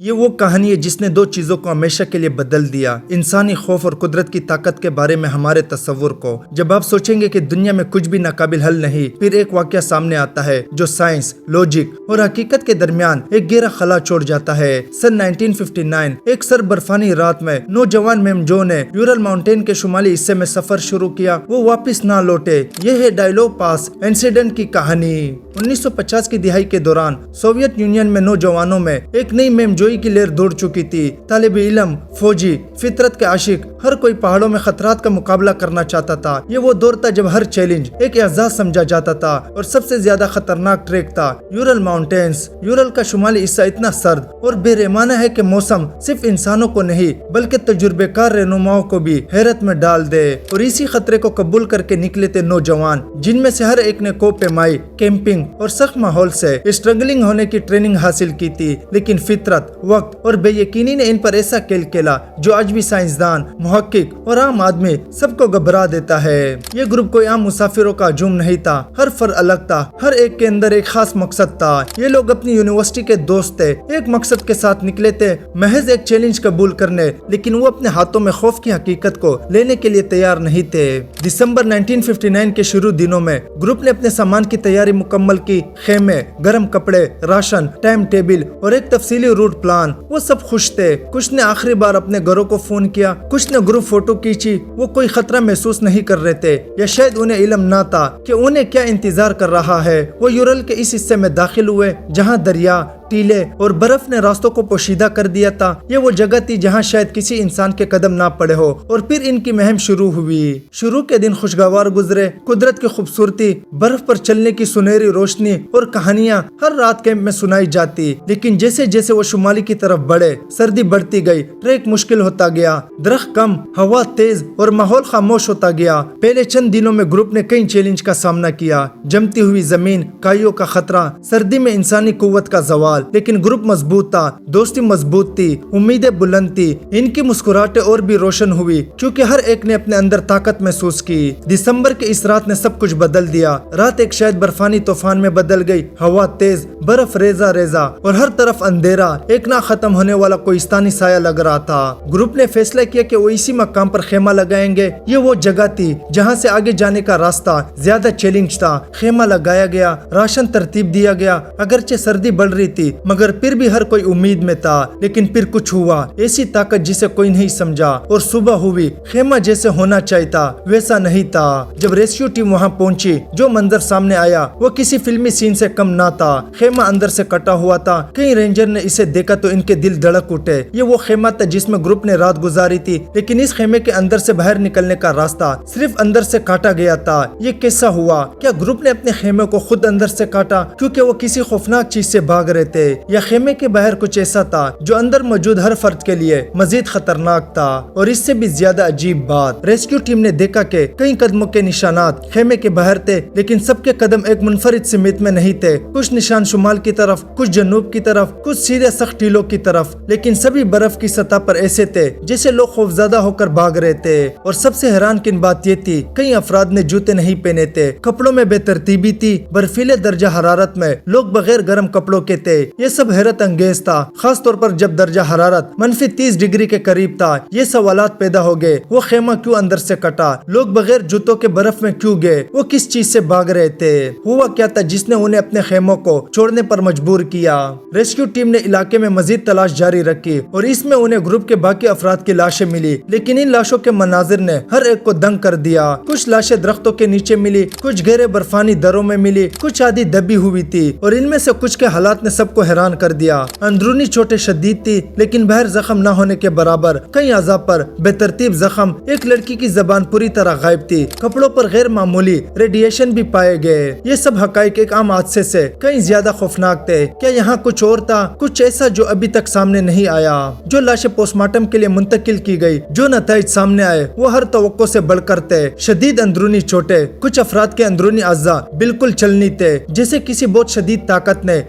یہ وہ کہانی ہے جس نے دو چیزوں کو ہمیشہ کے لیے بدل دیا، انسانی خوف اور قدرت کی طاقت کے بارے میں ہمارے تصور کو۔ جب آپ سوچیں گے کہ دنیا میں کچھ بھی ناقابل حل نہیں، پھر ایک واقعہ سامنے آتا ہے جو سائنس، لاجک اور حقیقت کے درمیان ایک گہرا خلا چھوڑ جاتا ہے۔ سن 1959 ایک سر برفانی رات میں نوجوان میم جو نے یورل ماؤنٹین کے شمالی حصے میں سفر شروع کیا، وہ واپس نہ لوٹے۔ یہ ہے ڈائلو پاس انسیڈنٹ کی کہانی۔ 1950 کی دہائی کے دوران سوویت یونین میں نوجوانوں میں ایک نئی میم جوئی کی لہر دوڑ چکی تھی۔ طالب علم، فوجی، فطرت کے عاشق، ہر کوئی پہاڑوں میں خطرات کا مقابلہ کرنا چاہتا تھا۔ یہ وہ دور تھا جب ہر چیلنج ایک اعزاز سمجھا جاتا تھا، اور سب سے زیادہ خطرناک ٹریک تھا یورل ماؤنٹینز۔ یورل کا شمالی حصہ اتنا سرد اور بے رحمانہ ہے کہ موسم صرف انسانوں کو نہیں بلکہ تجربے کار رہنماؤں کو بھی حیرت میں ڈال دے، اور اسی خطرے کو قبول کر کے نکلے تھے نوجوان، جن میں سے ہر ایک نے کوہ پیمائی، کیمپنگ اور سخت ماحول سے اسٹرگلنگ ہونے کی ٹریننگ حاصل کی تھی۔ لیکن فطرت، وقت اور بے یقینی نے ان پر ایسا کھیل کھیلا جو آج بھی سائنسدان، محقق اور عام آدمی سب کو گھبرا دیتا ہے۔ یہ گروپ کوئی عام مسافروں کا ہجوم نہیں تھا، ہر فرد الگ تھا، ہر ایک کے اندر ایک خاص مقصد تھا۔ یہ لوگ اپنی یونیورسٹی کے دوست تھے، ایک مقصد کے ساتھ نکلے تھے، محض ایک چیلنج قبول کرنے، لیکن وہ اپنے ہاتھوں میں خوف کی حقیقت کو لینے کے لیے تیار نہیں تھے۔ دسمبر 1959 کے شروع دنوں میں گروپ نے اپنے سامان کی تیاری مکمل کی، خیمے، گرم کپڑے، راشن، ٹائم ٹیبل اور ایک تفصیلی روٹ پلان۔ وہ سب خوش تھے، کچھ نے آخری بار اپنے گھروں کو فون کیا، کچھ نے گروپ فوٹو کھینچی۔ وہ کوئی خطرہ محسوس نہیں کر رہے تھے، یا شاید انہیں علم نہ تھا کہ انہیں کیا انتظار کر رہا ہے۔ وہ یورل کے اس حصے میں داخل ہوئے جہاں دریا، ٹیلے اور برف نے راستوں کو پوشیدہ کر دیا تھا۔ یہ وہ جگہ تھی جہاں شاید کسی انسان کے قدم نہ پڑے ہو، اور پھر ان کی مہم شروع ہوئی۔ شروع کے دن خوشگوار گزرے، قدرت کی خوبصورتی، برف پر چلنے کی سنہری روشنی اور کہانیاں ہر رات کیمپ میں سنائی جاتی۔ لیکن جیسے جیسے وہ شمالی کی طرف بڑھے، سردی بڑھتی گئی، ٹریک مشکل ہوتا گیا، درخت کم، ہوا تیز اور ماحول خاموش ہوتا گیا۔ پہلے چند دنوں میں گروپ نے کئی چیلنج کا سامنا کیا، جمتی ہوئی زمین، کائیوں کا خطرہ، سردی میں انسانی قوت کا زوال۔ لیکن گروپ مضبوط تھا، دوستی مضبوط تھی، امیدیں بلند تھی۔ ان کی مسکراہٹیں اور بھی روشن ہوئی کیونکہ ہر ایک نے اپنے اندر طاقت محسوس کی۔ دسمبر کے اس رات نے سب کچھ بدل دیا۔ رات ایک شاید برفانی طوفان میں بدل گئی، ہوا تیز، برف ریزہ ریزہ اور ہر طرف اندھیرا، ایک نہ ختم ہونے والا کوہستانی سایہ لگ رہا تھا۔ گروپ نے فیصلہ کیا کہ وہ اسی مقام پر خیمہ لگائیں گے۔ یہ وہ جگہ تھی جہاں سے آگے جانے کا راستہ زیادہ چیلنج تھا۔ خیمہ لگایا گیا، راشن ترتیب دیا گیا، اگرچہ سردی بڑھ رہی تھی مگر پھر بھی ہر کوئی امید میں تھا۔ لیکن پھر کچھ ہوا، ایسی طاقت جسے کوئی نہیں سمجھا، اور صبح ہوئی۔ خیمہ جیسے ہونا چاہیے تھا ویسا نہیں تھا۔ جب ریسکیو ٹیم وہاں پہنچی، جو منظر سامنے آیا وہ کسی فلمی سین سے کم نہ تھا۔ خیمہ اندر سے کٹا ہوا تھا، کئی رینجر نے اسے دیکھا تو ان کے دل دھڑک اٹھے۔ یہ وہ خیمہ تھا جس میں گروپ نے رات گزاری تھی، لیکن اس خیمے کے اندر سے باہر نکلنے کا راستہ صرف اندر سے کاٹا گیا تھا۔ یہ کیسا ہوا؟ کیا گروپ نے اپنے خیمے کو خود اندر سے کاٹا کیونکہ وہ کسی خوفناک چیز سے بھاگ رہے تھے، یا خیمے کے باہر کچھ ایسا تھا جو اندر موجود ہر فرد کے لیے مزید خطرناک تھا؟ اور اس سے بھی زیادہ عجیب بات، ریسکیو ٹیم نے دیکھا کہ کئی قدموں کے نشانات خیمے کے باہر تھے، لیکن سب کے قدم ایک منفرد سمت میں نہیں تھے۔ کچھ نشان شمال کی طرف، کچھ جنوب کی طرف، کچھ سیدھے سخت ٹیلوں کی طرف، لیکن سبھی برف کی سطح پر ایسے تھے جیسے لوگ خوفزدہ ہو کر بھاگ رہے تھے۔ اور سب سے حیران کن بات یہ تھی، کئی افراد نے جوتے نہیں پہنے تھے، کپڑوں میں بے ترتیبی تھی، برفیلے درجہ حرارت میں لوگ بغیر گرم کپڑوں کے تھے۔ یہ سب حیرت انگیز تھا، خاص طور پر جب درجہ حرارت -30 ڈگری کے قریب تھا۔ یہ سوالات پیدا ہو گئے، وہ خیمہ کیوں اندر سے کٹا؟ لوگ بغیر جوتوں کے برف میں کیوں گئے؟ وہ کس چیز سے بھاگ رہے تھے؟ ہوا کیا تھا جس نے انہیں اپنے خیموں کو چھوڑنے پر مجبور کیا؟ ریسکیو ٹیم نے علاقے میں مزید تلاش جاری رکھی، اور اس میں انہیں گروپ کے باقی افراد کی لاشیں ملی، لیکن ان لاشوں کے مناظر نے ہر ایک کو دنگ کر دیا۔ کچھ لاشیں درختوں کے نیچے ملی، کچھ گہرے برفانی دروں میں ملی، کچھ آدھی دبی ہوئی تھی، اور ان میں سے کچھ کے حالات نے سب کو حیران کر دیا۔ اندرونی چوٹیں شدید تھی، لیکن باہر زخم نہ ہونے کے برابر۔ کئی اعضاء پر بے ترتیب زخم، ایک لڑکی کی زبان پوری طرح غائب تھی، کپڑوں پر غیر معمولی ریڈیشن بھی پائے گئے۔ یہ سب حقائق ایک عام حادثے سے کئی زیادہ خوفناک تھے۔ کیا یہاں کچھ اور تھا، کچھ ایسا جو ابھی تک سامنے نہیں آیا؟ جو لاشیں پوسٹ مارٹم کے لیے منتقل کی گئی، جو نتائج سامنے آئے وہ ہر توقع سے بڑھ کر تھے۔ شدید اندرونی چوٹیں، کچھ افراد کے اندرونی اعضاء بالکل چلنی تھے، جیسے کسی بہت شدید طاقت نے